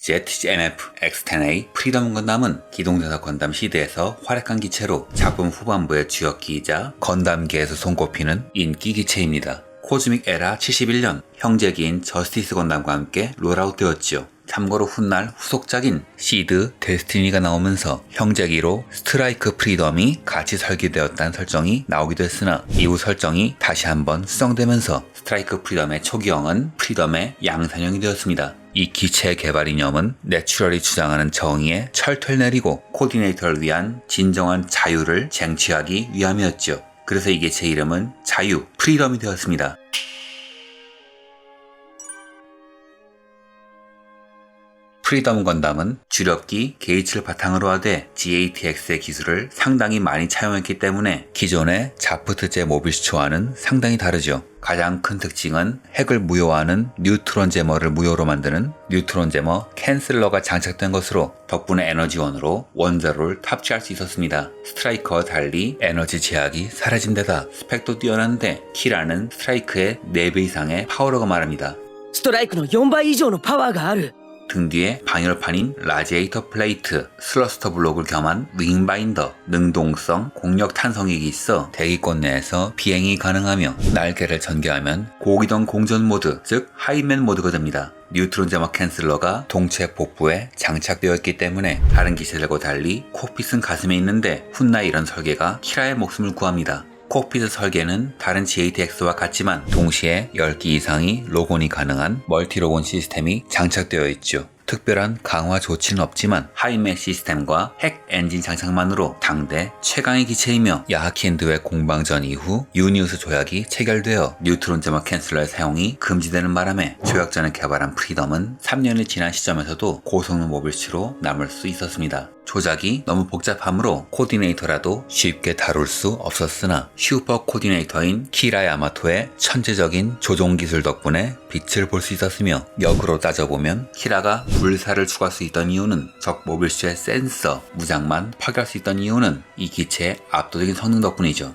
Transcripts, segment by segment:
ZMF X-10A 프리덤 건담은 기동전사 건담 시대에서 활약한 기체로 작품 후반부의 주역기이자 건담계에서 손꼽히는 인기 기체입니다. 코즈믹 에라 71년 형제기인 저스티스 건담과 함께 롤아웃 되었지요. 참고로 훗날 후속작인 시드 데스티니가 나오면서 형제기로 스트라이크 프리덤이 같이 설계되었다는 설정이 나오기도 했으나 이후 설정이 다시 한번 수정되면서 스트라이크 프리덤의 초기형은 프리덤의 양산형이 되었습니다. 이 기체의 개발 이념은 내추럴이 주장하는 정의에 철퇴를 내리고 코디네이터를 위한 진정한 자유를 쟁취하기 위함이었죠. 그래서 이 기체 이름은 자유, 프리덤이 되었습니다. 프리덤 건담은 주력기 게이츠를 바탕으로 하되 GATX의 기술을 상당히 많이 차용했기 때문에 기존의 자프트제 모빌스초와는 상당히 다르죠. 가장 큰 특징은 핵을 무효화하는 뉴트론 제머를 무효로 만드는 뉴트론 제머 캔슬러가 장착된 것으로 덕분에 에너지원으로 원자로를 탑재할 수 있었습니다. 스트라이커와 달리 에너지 제약이 사라진 데다 스펙도 뛰어난데 키라는 스트라이크의 4배 이상의 파워라고 말합니다. ストライクの4倍以上のパワーがある 등 뒤에 방열판인 라지에이터 플레이트, 슬러스터 블록을 겸한 윙바인더, 능동성, 공력 탄성액이 있어 대기권 내에서 비행이 가능하며 날개를 전개하면 고기동 공전 모드, 즉 하이맨 모드가 됩니다. 뉴트론 제머 캔슬러가 동체 복부에 장착되어 있기 때문에 다른 기체들과 달리 콕핏은 가슴에 있는데 훗날 이런 설계가 키라의 목숨을 구합니다. 콕핏 설계는 다른 GATX와 같지만 동시에 10기 이상의 로곤이 가능한 멀티로곤 시스템이 장착되어 있죠. 특별한 강화 조치는 없지만 하이맨 시스템과 핵 엔진 장착만으로 당대 최강의 기체이며 야하키엔드의 공방전 이후 유니우스 조약이 체결되어 뉴트론 제머 캔슬러의 사용이 금지되는 바람에 조약 전에 개발한 프리덤은 3년이 지난 시점에서도 고성능 모빌스로 남을 수 있었습니다. 조작이 너무 복잡하므로 코디네이터라도 쉽게 다룰 수 없었으나 슈퍼 코디네이터인 키라 야마토의 천재적인 조종 기술 덕분에 빛을 볼 수 있었으며 역으로 따져보면 키라가 불사를 추구할 수 있던 이유는 적 모빌스의 센서, 무장만 파괴할 수 있던 이유는 이 기체의 압도적인 성능 덕분이죠.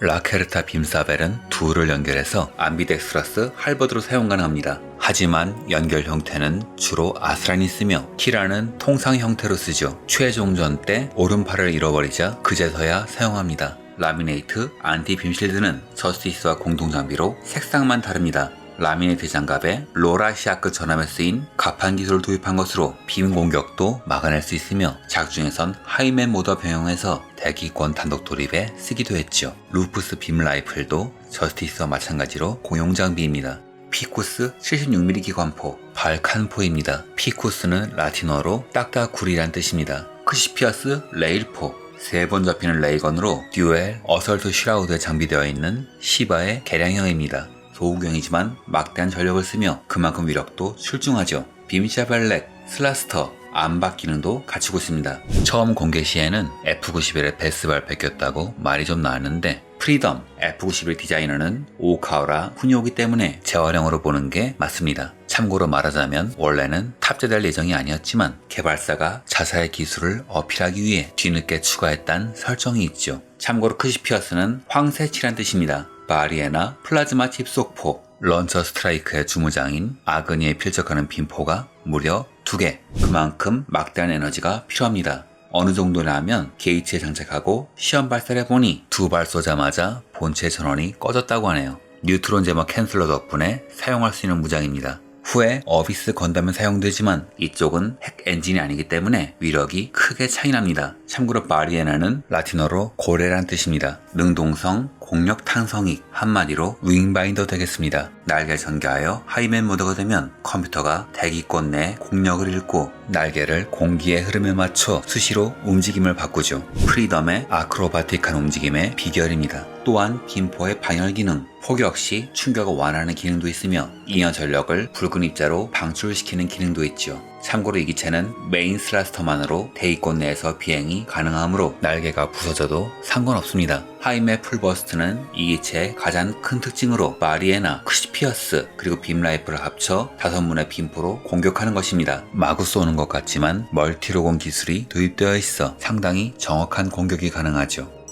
라케르타 빔사벨은 둘을 연결해서 암비덱스러스 할버드로 사용 가능합니다. 하지만 연결 형태는 주로 아스란이 쓰며 키라는 통상 형태로 쓰죠. 최종전 때 오른팔을 잃어버리자 그제서야 사용합니다. 라미네이트 안티 빔실드는 저스티스와 공동장비로 색상만 다릅니다. 라미네이트 장갑에 로라시아크 전함에 쓰인 가판 기술을 도입한 것으로 빔 공격도 막아낼 수 있으며 작중에선 하이맨 모드와 병용해서 대기권 단독 돌입에 쓰기도 했죠. 루프스 빔 라이플도 저스티스와 마찬가지로 공용 장비입니다. 피쿠스 76mm 기관포, 발칸포입니다. 피쿠스는 라틴어로 딱딱구리란 뜻입니다. 크시피어스 레일포, 3번 잡히는 레이건으로 듀엘 어설트 슈라우드에 장비되어 있는 시바의 개량형입니다. 소구경이지만 막대한 전력을 쓰며 그만큼 위력도 출중하죠. 빔샤벨렉, 슬라스터, 암박 기능도 갖추고 있습니다. 처음 공개 시에는 F91의 베스발 베꼈다고 말이 좀 나왔는데 프리덤 F91 디자이너는 오카우라 후니오기 때문에 재활용으로 보는 게 맞습니다. 참고로 말하자면 원래는 탑재될 예정이 아니었지만 개발사가 자사의 기술을 어필하기 위해 뒤늦게 추가했다는 설정이 있죠. 참고로 크시피어스는 황새치란 뜻입니다. 바리에나 플라즈마 칩속포, 런처 스트라이크의 주무장인 아그니에 필적하는 빔포가 무려 2개. 그만큼 막대한 에너지가 필요합니다. 어느 정도냐 하면 게이츠에 장착하고 시험 발사를 해보니 2발 쏘자마자 본체 전원이 꺼졌다고 하네요. 뉴트론 제머 캔슬러 덕분에 사용할 수 있는 무장입니다. 후에 어비스 건담에 사용되지만 이쪽은 핵 엔진이 아니기 때문에 위력이 크게 차이납니다. 참고로 바리에나는 라틴어로 고래란 뜻입니다. 능동성, 공력 탄성익, 한마디로 윙바인더 되겠습니다. 날개 전개하여 하이맨 모드가 되면 컴퓨터가 대기권 내 공력을 읽고 날개를 공기의 흐름에 맞춰 수시로 움직임을 바꾸죠. 프리덤의 아크로바틱한 움직임의 비결입니다. 또한 빔포의 방열 기능, 포격 시 충격을 완화하는 기능도 있으며 잉여 전력을 붉은 입자로 방출시키는 기능도 있죠. 참고로 이 기체는 메인 슬라스터만으로 대기권 내에서 비행이 가능하므로 날개가 부서져도 상관없습니다. 하이메 풀버스트는 이 기체의 가장 큰 특징으로 마리에나, 크시피어스 그리고 빔라이프를 합쳐 5문의 빔포로 공격하는 것입니다. 마구 쏘는 것 같지만 멀티로곤 기술이 도입되어 있어 상당히 정확한 공격이 가능하죠.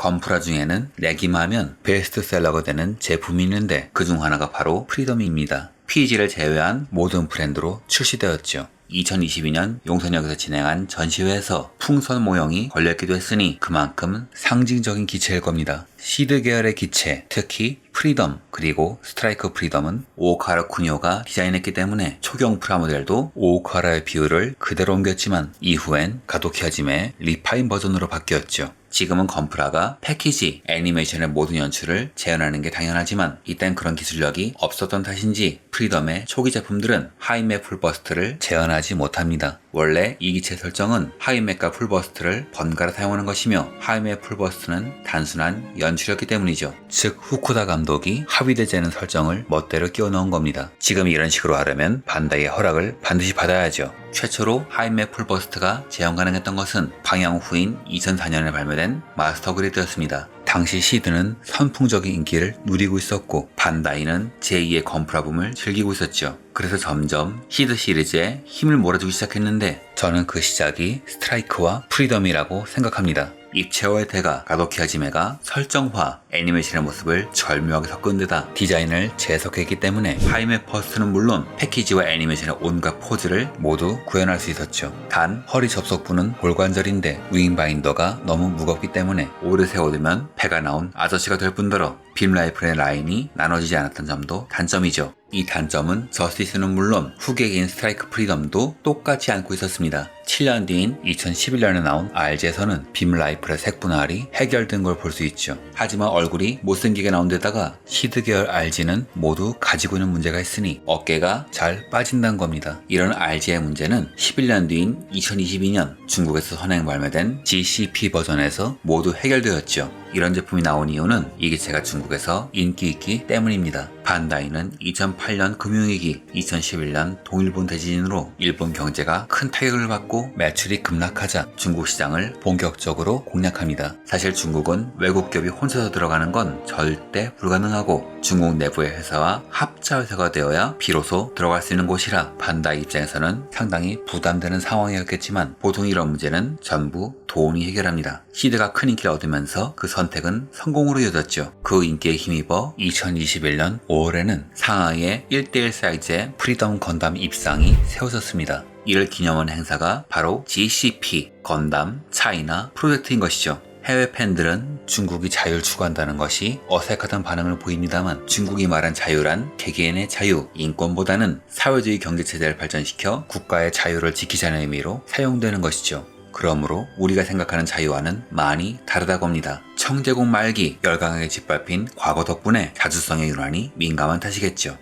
건프라 중에는 내기만 하면 베스트셀러가 되는 제품이 있는데 그중 하나가 바로 프리덤입니다. PG를 제외한 모든 브랜드로 출시되었죠. 2022년 용선역에서 진행한 전시회에서 풍선 모형이 걸려있기도 했으니 그만큼 상징적인 기체일 겁니다. 시드 계열의 기체, 특히 프리덤 그리고 스트라이크 프리덤은 오오카라 쿠니오가 디자인했기 때문에 초경 프라모델도 오오카라의 비율을 그대로 옮겼지만 이후엔 가도키 하지메의 리파인 버전으로 바뀌었죠. 지금은 건프라가 패키지, 애니메이션의 모든 연출을 재현하는 게 당연하지만 이땐 그런 기술력이 없었던 탓인지 프리덤의 초기 제품들은 하이맥 풀버스트를 재현하지 못합니다. 원래 이 기체 설정은 하이맥과 풀버스트를 번갈아 사용하는 것이며 하이맥 풀버스트는 단순한 연출이었기 때문이죠. 즉 후쿠다 감독이 합의되지 않은 설정을 멋대로 끼워 넣은 겁니다. 지금 이런 식으로 하려면 반다이의 허락을 반드시 받아야죠. 최초로 하이맥 풀버스트가 재현 가능했던 것은 방영 후인 2004년에 발매된 마스터 그리드였습니다. 당시 시드는 선풍적인 인기를 누리고 있었고 반다이는 제2의 건프라붐을 즐기고 있었죠. 그래서 점점 시드 시리즈에 힘을 몰아주기 시작했는데 저는 그 시작이 스트라이크와 프리덤이라고 생각합니다. 입체어의 대가 가도키 하지메가 설정화, 애니메이션의 모습을 절묘하게 섞은 데다 디자인을 재해석했기 때문에 하이맥 퍼스트는 물론 패키지와 애니메이션의 온갖 포즈를 모두 구현할 수 있었죠. 단 허리 접속부는 골관절인데 윙 바인더가 너무 무겁기 때문에 오래 세워두면 배가 나온 아저씨가 될 뿐더러 빔 라이플의 라인이 나눠지지 않았던 점도 단점이죠. 이 단점은 저스티스는 물론 후계기인 스트라이크 프리덤도 똑같이 안고 있었습니다. 7년 뒤인 2011년에 나온 RG에서는 빔 라이플의 색분할이 해결된 걸 볼 수 있죠. 하지만 얼굴이 못생기게 나온 데다가 시드 계열 RG는 모두 가지고 있는 문제가 있으니 어깨가 잘 빠진다는 겁니다. 이런 RG의 문제는 11년 뒤인 2022년 중국에서 선행 발매된 GCP 버전에서 모두 해결되었죠. 이런 제품이 나온 이유는 이 기체가 중국에서 인기 있기 때문입니다. 반다이는 2008년 금융위기, 2011년 동일본 대지진으로 일본 경제가 큰 타격을 받고 매출이 급락하자 중국 시장을 본격적으로 공략합니다. 사실 중국은 외국 기업이 혼자서 들어가는 건 절대 불가능하고 중국 내부의 회사와 합자 회사가 되어야 비로소 들어갈 수 있는 곳이라 반다이 입장에서는 상당히 부담되는 상황이었겠지만 보통 이런 문제는 전부 돈이 해결합니다. 시드가 큰 인기를 얻으면서 그 선택은 성공으로 이어졌죠. 그 인기에 힘입어 2021년 5월에는 상하이의 1:1 사이즈의 프리덤 건담 입상이 세워졌습니다. 이를 기념한 행사가 바로 GCP 건담 차이나 프로젝트인 것이죠. 해외 팬들은 중국이 자유를 추구한다는 것이 어색하다는 반응을 보입니다만 중국이 말한 자유란 개개인의 자유, 인권보다는 사회주의 경제체제를 발전시켜 국가의 자유를 지키자는 의미로 사용되는 것이죠. 그러므로 우리가 생각하는 자유와는 많이 다르다고 합니다. 청제국 말기 열강하게 짓밟힌 과거 덕분에 자주성의 유난히 민감한 탓이겠죠.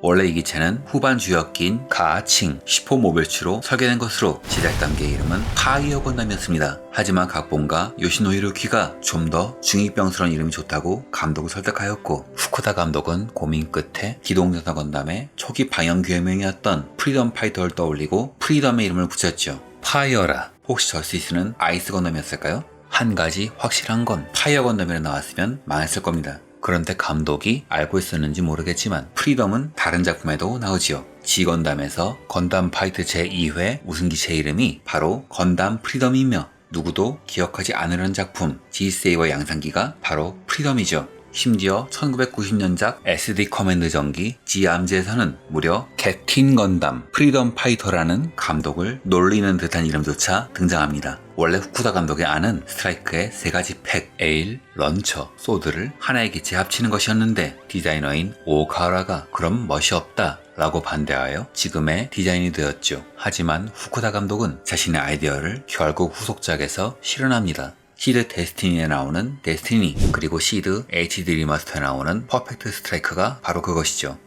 원래 이 기체는 후반 주역기인 가칭 슈퍼모빌츠로 설계된 것으로 제작 단계의 이름은 파이어 건담이었습니다. 하지만 각본가 요시노히로키가 좀 더 중이병스러운 이름이 좋다고 감독을 설득하였고 후쿠다 감독은 고민 끝에 기동전사 건담의 초기 방영 기획명이었던 프리덤 파이터를 떠올리고 프리덤의 이름을 붙였죠. 파이어라. 혹시 저스티스는 아이스 건담이었을까요? 한 가지 확실한 건 파이어 건담이라 나왔으면 망했을 겁니다. 그런데 감독이 알고 있었는지 모르겠지만 프리덤은 다른 작품에도 나오지요. G건담에서 건담 파이트 제2회 우승기체 이름이 바로 건담 프리덤이며 누구도 기억하지 않으려는 작품 G세이버 양산기가 바로 프리덤이죠. 심지어 1990년작 SD 커맨드 전기 G암즈에서는 무려 겟틴 건담 프리덤 파이터라는 감독을 놀리는 듯한 이름조차 등장합니다. 원래 후쿠다 감독의 안은 스트라이크의 세 가지 팩, 에일, 런처, 소드를 하나의 기체에 합치는 것이었는데 디자이너인 오카와라가 그럼 멋이 없다 라고 반대하여 지금의 디자인이 되었죠. 하지만 후쿠다 감독은 자신의 아이디어를 결국 후속작에서 실현합니다. 시드 데스티니에 나오는 데스티니 그리고 시드 HD 리마스터에 나오는 퍼펙트 스트라이크가 바로 그것이죠.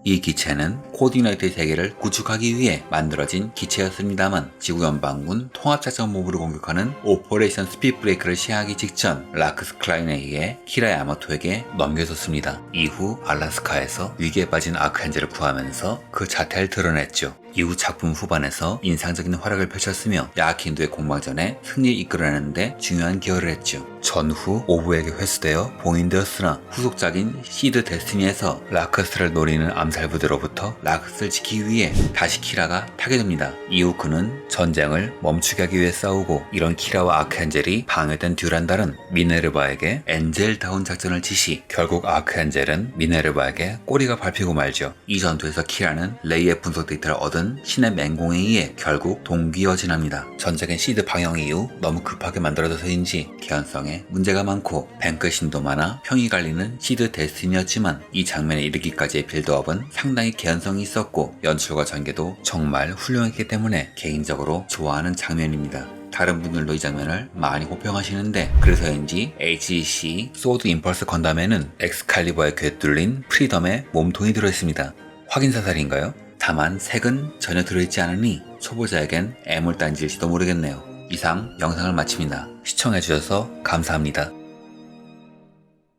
이 기체는 코디네이트 세계를 구축하기 위해 만들어진 기체였습니다만 지구연방군 통합작전본부를 공격하는 오퍼레이션 스피드 브레이크를 시행하기 직전 라크스 클라인에 의해 키라 야마토에게 넘겨졌습니다. 이후 알라스카에서 위기에 빠진 아크헨젤을 구하면서 그 자태를 드러냈죠. 이후 작품 후반에서 인상적인 활약을 펼쳤으며 야킨도의 공방전에 승리를 이끌어내는데 중요한 기여를 했죠. 전후 오브에게 회수되어 봉인되었으나 후속작인 시드 데스티니에서 라크스를 노리는 암살부대로부터 라크스를 지키기 위해 다시 키라가 타게 됩니다. 이후 그는 전쟁을 멈추게 하기 위해 싸우고, 이런 키라와 아크엔젤이 방해된 듀란달은 미네르바에게 엔젤다운 작전을 지시, 결국 아크엔젤은 미네르바에게 꼬리가 밟히고 말죠. 이 전투에서 키라는 레이의 분석 데이터를 얻은 신의 맹공에 의해 결국 동기어진합니다. 전작인 시드 방영 이후 너무 급하게 만들어져서인지 개연성에 문제가 많고 뱅크 신도 많아 평이 갈리는 시드 데스티니였지만, 이 장면에 이르기까지의 빌드업은 상당히 개연성이 있었고 연출과 전개도 정말 훌륭했기 때문에 개인적으로 좋아하는 장면입니다. 다른 분들도 이 장면을 많이 호평하시는데, 그래서인지 HEC 소드 임펄스 건담에는 엑스칼리버에 꿰뚫린 프리덤의 몸통이 들어있습니다. 확인 사살인가요? 다만 색은 전혀 들어있지 않으니 초보자에겐 애물단지일지도 모르겠네요. 이상 영상을 마칩니다. 시청해주셔서 감사합니다.